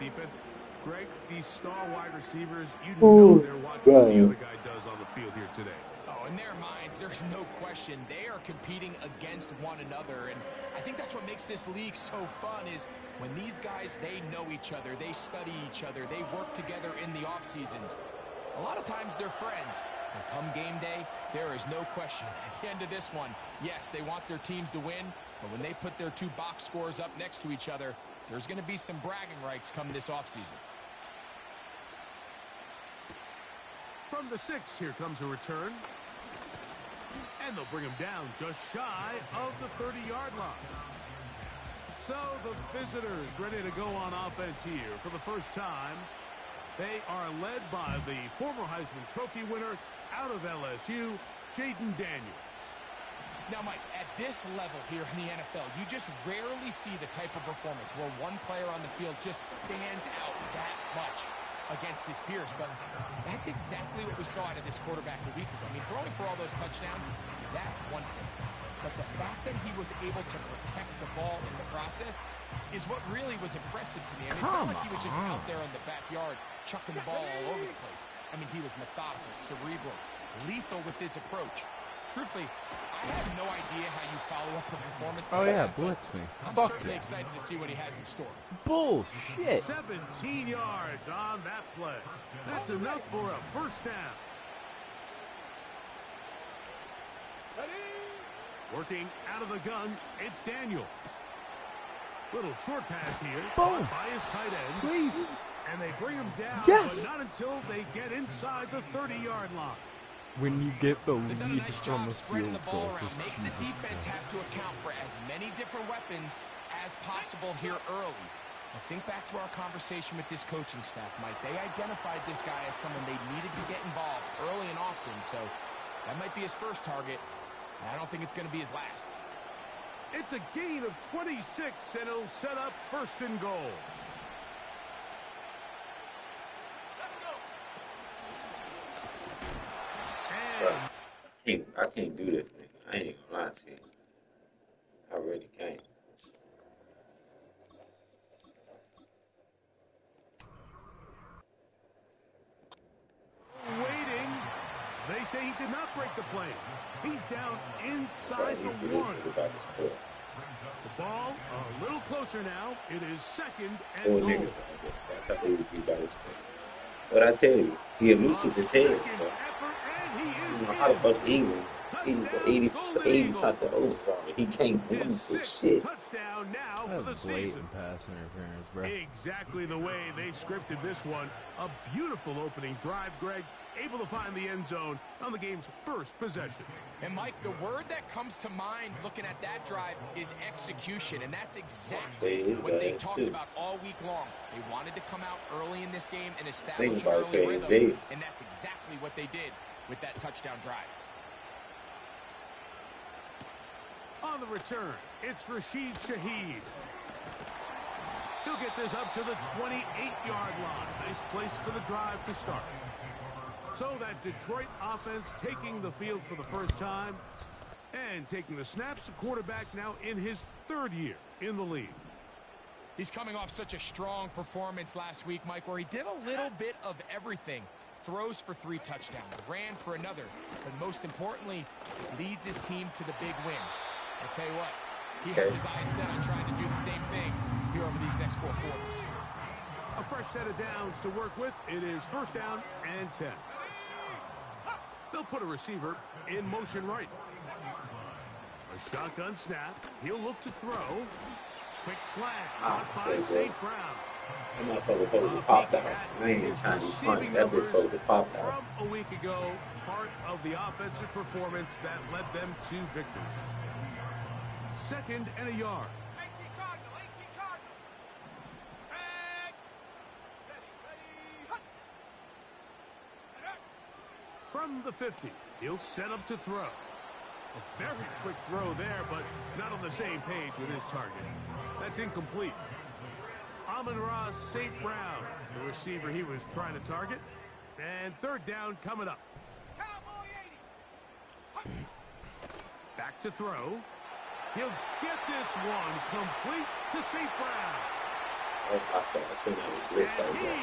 defense. Greg, these star wide receivers, you know they're watching what the other guy does on the field here today. Oh, in their minds, there's no question. They are competing against one another, and I think that's what makes this league so fun is when these guys, they know each other, they study each other, they work together in the off seasons. A lot of times they're friends, but come game day, there is no question. At the end of this one, yes, they want their teams to win, but when they put their two box scores up next to each other, there's going to be some bragging rights come this offseason. From the 6, here comes a return. And they'll bring him down just shy of the 30-yard line. So the visitors ready to go on offense here for the first time. They are led by the former Heisman Trophy winner out of LSU, Jaden Daniels. Now, Mike, at this level here in the NFL, you just rarely see the type of performance where one player on the field just stands out that much against his peers. But that's exactly what we saw out of this quarterback a week ago. I mean, throwing for all those touchdowns, that's one thing. But the fact that he was able to protect the ball in the process is what really was impressive to me. I mean, it's not like he was just out there in the backyard chucking the ball all over the place. I mean, he was methodical, cerebral, lethal with his approach. Truthfully, I have no idea how you follow up a performance like that, blitz me. I'm certainly excited to see what he has in store. Bullshit. 17 yards on that play. That's enough for a first down. Working out of the gun, it's Daniels. Little short pass here. Boom. By his tight end. Please. And they bring him down, Yes. but not until they get inside the 30-yard line. When you get the They've done a lead nice from job a spreading field the goal, ball around, just making the Jesus defense Christ. have to account for as many different weapons as possible here early. I think back to our conversation with this coaching staff, Mike. They identified this guy as someone they needed to get involved early and often, so that might be his first target. I don't think it's going to be his last. It's a gain of 26, and it'll set up first and goal. I can't do this thing. I ain't gonna lie to you. I really can't. Waiting. They say he did not break the play. He's down inside the 1. The ball a little closer now. It is second and Four goal. niggas. That's how they would be by this point. But I tell you, he elusive his head. So. I don't know how the fuck England. He's the 80 shot the overall. He can't do for shit. Touchdown now for the That's season. blatant pass interference, bro. Exactly the way they scripted this one. A beautiful opening drive, Greg. Able to find the end zone on the game's first possession. And, Mike, the word that comes to mind looking at that drive is execution, and that's exactly what they talked about all week long. They wanted to come out early in this game and establish an early rhythm, and that's exactly what they did with that touchdown drive. On the return, it's Rashid Shaheed. He'll get this up to the 28-yard line. Nice place for the drive to start. So that Detroit offense taking the field for the first time and taking the snaps. The quarterback now in his 3rd year in the league. He's coming off such a strong performance last week, Mike, where he did a little bit of everything. Throws for 3 touchdowns, ran for another, but most importantly, leads his team to the big win. I'll tell you what, he has his eyes set on trying to do the same thing here over these next 4 quarters. A fresh set of downs to work with. It is first down and 10. They'll put a receiver in motion right. A shotgun snap. He'll look to throw. Quick slant caught by St. Brown. That motherfucker supposed to pop out. I ain't even trying to be funny. That bitch supposed to pop out. From a week ago, part of the offensive performance that led them to victory. 2nd and a yard. From the 50, he'll set up to throw. A very quick throw there, but not on the same page with his target. That's incomplete. Amon-Ra St. Brown, the receiver he was trying to target. And 3rd down coming up. Back to throw. He'll get this one complete to St. Brown. That's hostile. I seen that was blitz And like he that.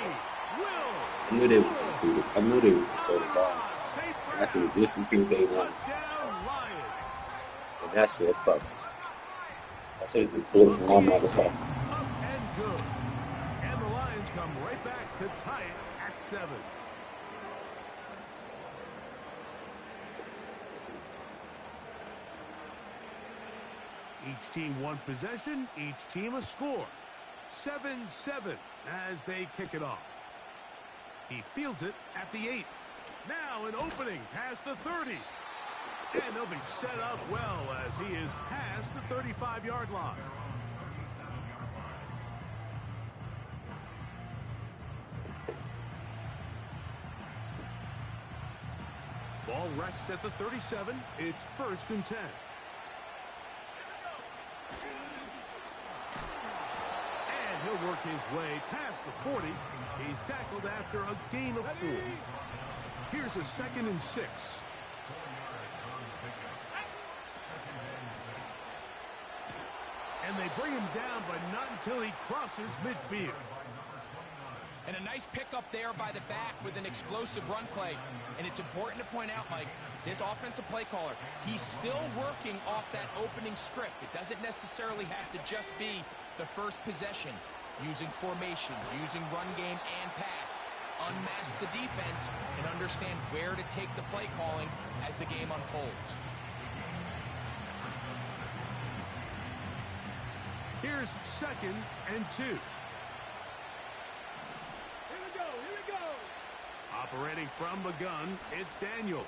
will I knew they was score. gonna do it. I knew they was gonna throw the ball. Safe That's grab. what this is who they want. Touchdown, Lions. And that shit fuck. I should have just pulled from one motherfucker. Up and good. And the Lions come right back to tie it at 7. Each team one possession, each team a score. 7-7 as they kick it off. He fields it at the 8. Now an opening past the 30. And he'll be set up well as he is past the 35-yard line. Ball rests at the 37. It's 1st and 10. And he'll work his way past the 40. He's tackled after a gain of 4. Here's a 2nd and 6. And they bring him down, but not until he crosses midfield. And a nice pickup there by the back with an explosive run play. And it's important to point out, Mike, this offensive play caller, he's still working off that opening script. It doesn't necessarily have to just be the first possession. Using formations, using run game and pass. Unmask the defense and understand where to take the play calling as the game unfolds. Here's 2nd and 2. Here we go. Operating from the gun, it's Daniels.